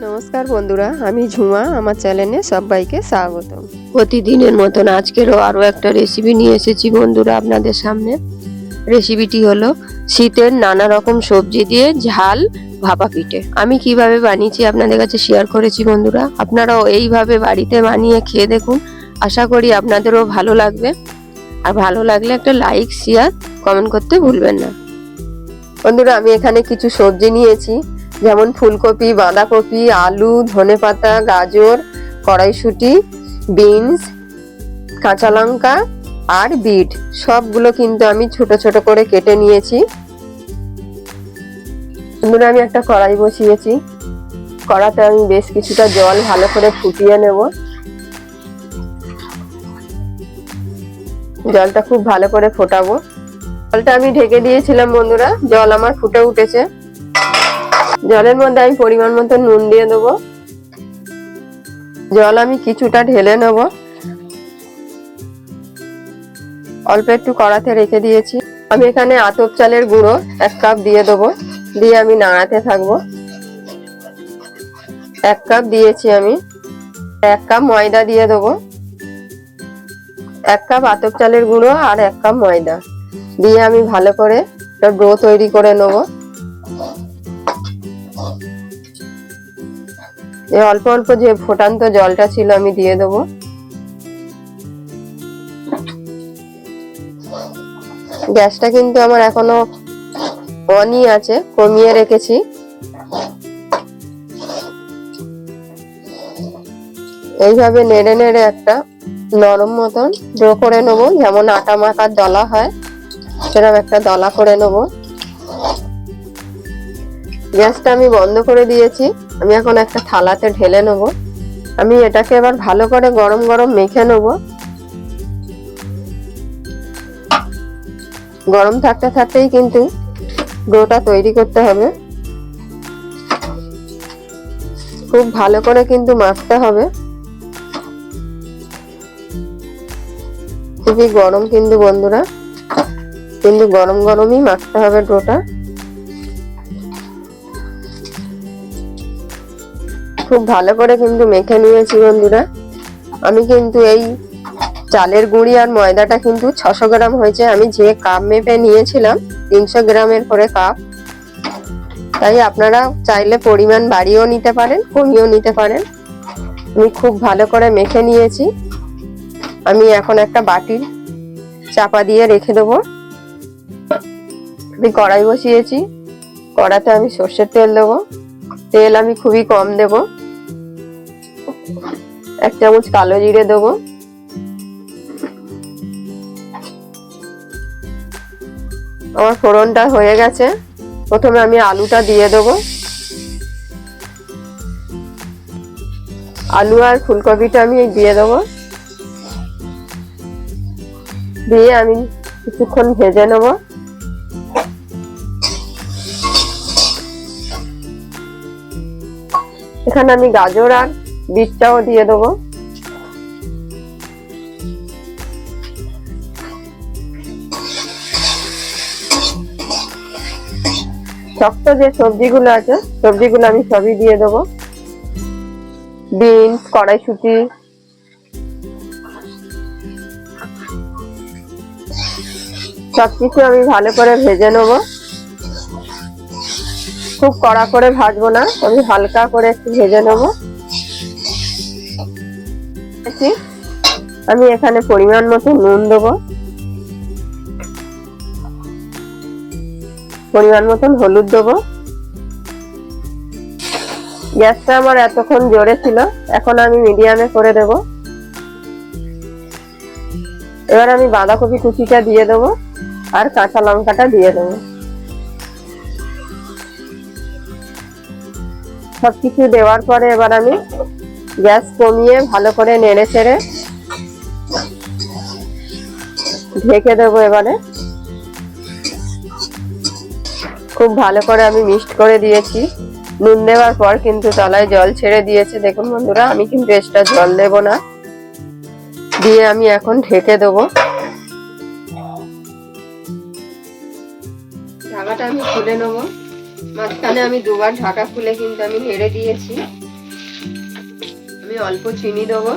নমস্কার বন্ধুরা, আমি ঝুমা। আমার চ্যানেলে সবাইকে স্বাগত। প্রতিদিনের মতন আজকেরও আরও একটা রেসিপি নিয়ে এসেছি বন্ধুরা আপনাদের সামনে। রেসিপিটি হলো শীতের নানা রকম সবজি দিয়ে ঝাল ভাপা পিঠে। আমি কিভাবে বানিয়েছি আপনাদের কাছে শেয়ার করেছি বন্ধুরা। আপনারাও এইভাবে বাড়িতে বানিয়ে খেয়ে দেখুন, আশা করি আপনাদেরও ভালো লাগবে। আর ভালো লাগলে একটা লাইক, শেয়ার, কমেন্ট করতে ভুলবেন না বন্ধুরা। আমি এখানে কিছু সবজি নিয়েছি, যেমন ফুলকপি, বাঁধাকপি, আলু, ধনেপাতা, গাজর, কড়াইশুঁটি, বিনস, কাঁচা লঙ্কা আর বিট। সবগুলো কিন্তু আমি ছোট ছোট করে কেটে নিয়েছি বন্ধুরা। আমি একটা কড়াই বসিয়েছি, কড়াতে আমি বেশ কিছুটা জল ভালো করে ফুটিয়ে নেব। জলটা খুব ভালো করে ফোটাবো। জলটা আমি ঢেকে দিয়েছিলাম বন্ধুরা, জল আমার ফুটে উঠেছে। জলের মধ্যে আমি পরিমাণ মতো নুন দিয়ে দেবো। জল আমি কিছুটা ঢেলে নেব। অল্প একটু কড়াতে রেখে দিয়েছি। আমি এখানে আতপ চালের গুঁড়ো 1 কাপ দিয়ে দেবো। দিয়ে আমি নাড়াতে থাকবো। 1 কাপ দিয়েছি আমি। 1 কাপ ময়দা দিয়ে দেবো। 1 কাপ আতপ চালের গুঁড়ো আর 1 কাপ ময়দা দিয়ে আমি ভালো করে একটা ডো তৈরি করে নেবো। এই অল্প অল্প যে ফোটান্ত জলটা ছিল আমি দিয়ে দেবো। গ্যাসটা কিন্তু আমার এখনো অনই আছে, কমিয়ে রেখেছি। এইভাবে নেড়ে নেড়ে একটা নরম মতন ডো করে নেবো, যেমন আটা মাখার দলা হয় সেরকম একটা দলা করে নেবো। গ্যাসটা আমি বন্ধ করে দিয়েছি। আমি এখন একটা থালাতে ঢেলে নেব। আমি এটাকে এবার ভালো করে গরম গরম মেখে নেব। গরম থাকতে থাকতেই কিন্তু ডোটা তৈরি করতে হবে। খুব ভালো করে কিন্তু মাখতে হবে। খুবই গরম কিন্তু বন্ধুরা, কিন্তু গরম গরমই মাখতে হবে ডোটা। খুব ভালো করে কিন্তু মেখে নিয়েছি বন্ধুরা। আমি কিন্তু এই চালের গুঁড়ি আর ময়দাটা কিন্তু 600 গ্রাম হয়েছে। আমি যে কাপ মেপে নিয়েছিলাম 300 গ্রামের করে কাপ। তাই আপনারা চাইলে পরিমাণ বাড়িয়েও নিতে পারেন, কমিয়েও নিতে পারেন। আমি খুব ভালো করে মেখে নিয়েছি। আমি এখন একটা বাটির চাপা দিয়ে রেখে দেবো। আমি কড়াই বসিয়েছি। কড়াতে আমি সর্ষের তেল দেবো। তেল আমি খুবই কম দেব। 1 চামচ কালো জিরে দেবো। আমার ফোড়নটা হয়ে গেছে। প্রথমে আমি আলুটা দিয়ে দেবো। আলু আর ফুলকপিটা আমি দিয়ে দেবো। দিয়ে আমি কিছুক্ষণ ভেজে নেব। এখানে আমি গাজর আর বিটটাও দিয়ে দেবো। শক্ত যে সবজিগুলো আছে সবজিগুলো আমি সবই দিয়ে দেবো। বিনস, কড়াইশুঁটি, সবকিছু আমি ভালো করে ভেজে নেব। খুব কড়া করে ভাজবো না, আমি হালকা করে একটু ভেজে নেব। আমি এখানে পরিমাণ মতো নুন দেবো, পরিমাণ মতন হলুদ দেবো। গ্যাসটা আমার এতক্ষণ জোরে ছিল, এখন আমি মিডিয়ামে করে দেব। এবার আমি বাঁধাকপি কুচিটা দিয়ে দেবো আর কাঁচা লঙ্কাটা দিয়ে দেবো। সবকিছু দেওয়ার পরে এবার আমি গ্যাস কমিয়ে ভালো করে নেড়ে চেড়ে ঢেকে দেবো। এবারে খুব ভালো করে আমি মিক্সড করে দিয়েছি। নুন দেওয়ার পর কিন্তু তলায় জল ছেড়ে দিয়েছে। দেখুন বন্ধুরা, আমি কিন্তু এক্সট্রা জল দেব না। দিয়ে আমি এখন ঢেকে দেবো। ঢাকাটা আমি খুলে নেবো। মাঝখানে আমি দুবার ঢাকা খুলে কিন্তু আমি নেড়ে দিয়েছি। আমি অল্প চিনি দেবো,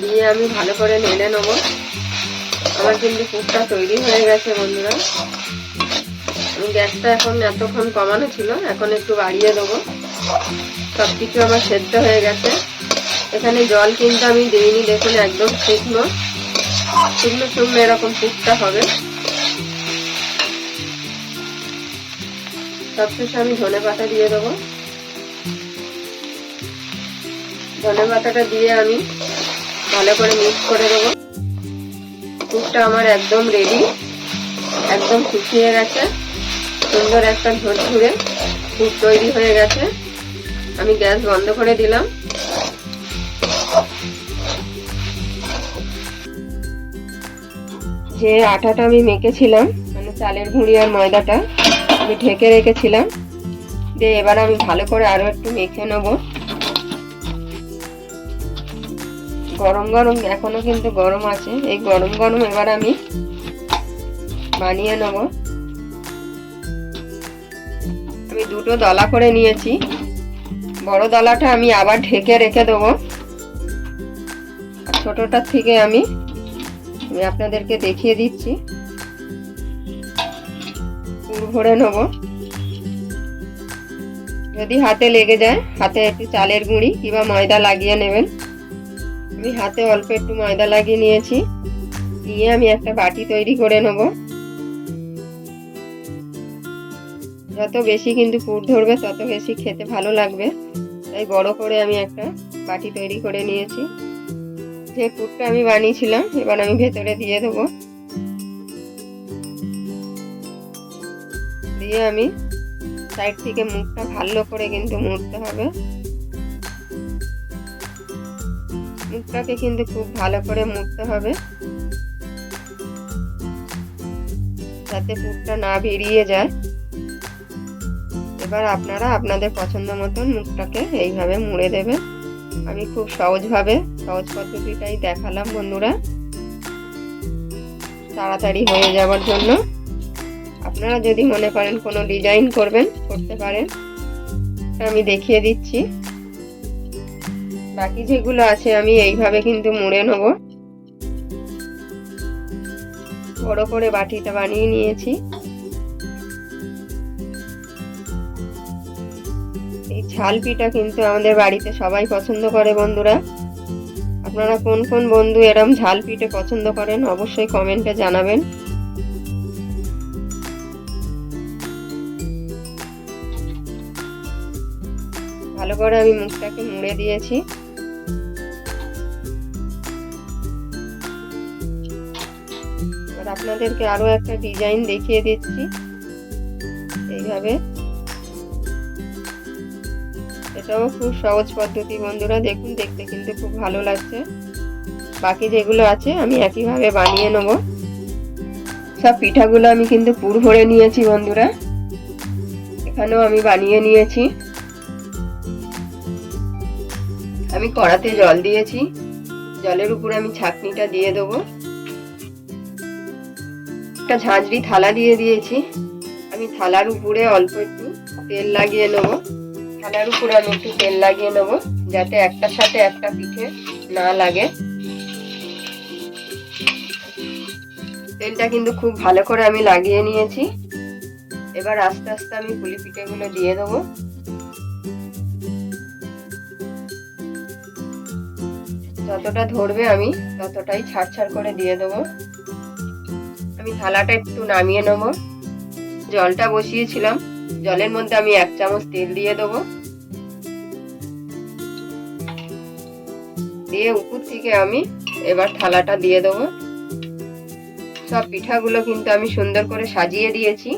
দিয়ে আমি ভালো করে নেড়ে নেবো। আমার কিন্তু পুরটা তৈরি হয়ে গেছে বন্ধুরা। আমি গ্যাসটা এখন এতক্ষণ কমানো ছিল, এখন একটু বাড়িয়ে দেবো। সবকিছু আমার সেদ্ধ হয়ে গেছে। এখানে জল কিন্তু আমি দিইনি, দেখুন একদম শুকনো শুকনো শুকনো এরকম পুরটা হবে। সবশেষে আমি ধনে পাতা দিয়ে দেবো। ধনে পাতাটা দিয়ে আমি ভালো করে মিক্স করে দেবো। পুরটা আমার একদম রেডি, একদম শুকিয়ে গেছে, সুন্দর একটা ঝরঝরে পুর তৈরি হয়ে গেছে। আমি গ্যাস বন্ধ করে দিলাম। যে আটাটা আমি মেখেছিলাম, মানে চালের গুঁড়ি আর ময়দাটা আমি ঢেকে রেখেছিলাম, দিয়ে এবার আমি ভালো করে আরো একটু মেখে নেব। গরম গরম এখনো কিন্তু গরম আছে, এই গরম গরম এবার আমি বানিয়ে নেব। আমি দুটো দলা করে নিয়েছি, বড় দলাটা আমি আবার ঢেকে রেখে দেবো, আর ছোটটার থেকে আমি আপনাদেরকে দেখিয়ে দিচ্ছি। পুর ভরে নেব। যদি হাতে লেগে যায়, হাতে একটু চালের গুঁড়ি কিংবা ময়দা লাগিয়ে নেবেন। আমি হাতে অল্প একটু ময়দা লাগিয়ে নিয়েছি, নিয়ে আমি একটা বাটি তৈরি করে নেব। যত বেশি কিন্তু পুর ধরবে তত বেশি খেতে ভালো লাগবে, তাই বড় করে আমি একটা বাটি তৈরি করে নিয়েছি। যে পুরটা আমি বানিয়েছিলাম এবার আমি ভেতরে দিয়ে দেবো। দিয়ে আমি সাইড থেকে মুখটা ভালো করে কিন্তু মুড়তে হবে। মুখটাকে কিন্তু খুব ভালো করে মুড়তে হবে, যাতে পুরটা না বেরিয়ে যায়। এবার আপনারা আপনাদের পছন্দ মতন মুখটাকে এইভাবে মুড়ে দেবেন। আমি খুব সহজ পদ্ধতিটাই দেখালাম বন্ধুরা, তাড়াতাড়ি হয়ে যাওয়ার জন্য। আপনারা যদি মনে করেন কোনো ডিজাইন করবেন, করতে পারেন, আমি দেখিয়ে দিচ্ছি। বাকি যেগুলো আছে আমি এইভাবে কিন্তু মুড়ে নেব। বড় করে বাটিটা বানিয়ে নিয়েছি। এই ঝাল পিঠা কিন্তু আমাদের বাড়িতে সবাই পছন্দ করে বন্ধুরা। আপনারা কোন কোন বন্ধু এরম ঝাল পিঠে পছন্দ করেন অবশ্যই কমেন্টে জানাবেন। ভালো করে আমি মুখটাকে মুড়ে দিয়েছি। এবার আপনাদেরকে আরো একটা ডিজাইন দেখিয়ে দিচ্ছি। এইভাবে, এটাও খুব সহজ পদ্ধতি বন্ধুরা, দেখুন দেখতে কিন্তু খুব ভালো লাগছে। বাকি যেগুলো আছে আমি একইভাবে বানিয়ে নেব। সব পিঠাগুলো আমি কিন্তু পুর ভরে নিয়েছি বন্ধুরা, এখানেও আমি বানিয়ে নিয়েছি। আমি কড়াতে জল দিয়েছি, জলের উপর আমি ছাঁকনিটা দিয়ে দেবো। একটা ঝাঁঝরি থালা দিয়ে দিয়েছি, আমি থালার উপরে অল্প একটু তেল লাগিয়ে নেব। থালার উপরে আমি একটু তেল লাগিয়ে নেব, যাতে একটার সাথে একটা পিঠে না লাগে। তেলটা কিন্তু খুব ভালো করে আমি লাগিয়ে নিয়েছি। এবার আস্তে আস্তে আমি পুলি পিঠেগুলো দিয়ে দেবো। যতটা ধরবে আমি ততটাই ছাড় ছাড় করে দিয়ে দেবো। আমি থালাটা একটু নামিয়ে নেব। জলটা বসিয়েছিলাম, জলের মধ্যে আমি 1 চামচ তেল দিয়ে দেবো। দিয়ে উপর থেকে আমি এবার থালাটা দিয়ে দেবো। সব পিঠাগুলো কিন্তু আমি সুন্দর করে সাজিয়ে দিয়েছি।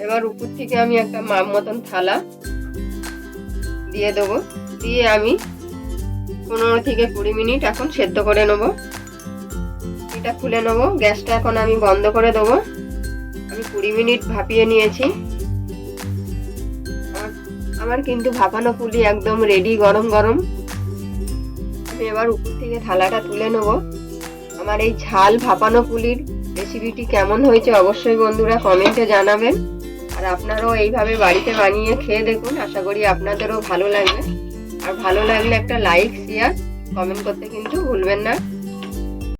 এবার উপর থেকে আমি একটা মাপ মতন থালা দিয়ে দেবো। দিয়ে আমি 15 থেকে 20 মিনিট এখন সেদ্ধ করে নেব। এটা খুলে নেব। গ্যাসটা এখন আমি বন্ধ করে দেবো। আমি 20 মিনিট ভাপিয়ে নিয়েছি। আমার কিন্তু ভাপানো পুলি একদম রেডি, গরম গরম। আমি এবার উপর থেকে থালাটা তুলে নেব। আমার এই ঝাল ভাপানো পুলির রেসিপিটি কেমন হয়েছে অবশ্যই বন্ধুরা কমেন্টে জানাবেন। আর আপনারাও এইভাবে বাড়িতে বানিয়ে খেয়ে দেখুন, আশা করি আপনাদেরও ভালো লাগবে। আর ভালো লাগলে একটা লাইক শেয়ার কমেন্ট করতে কিন্তু ভুলবেন না।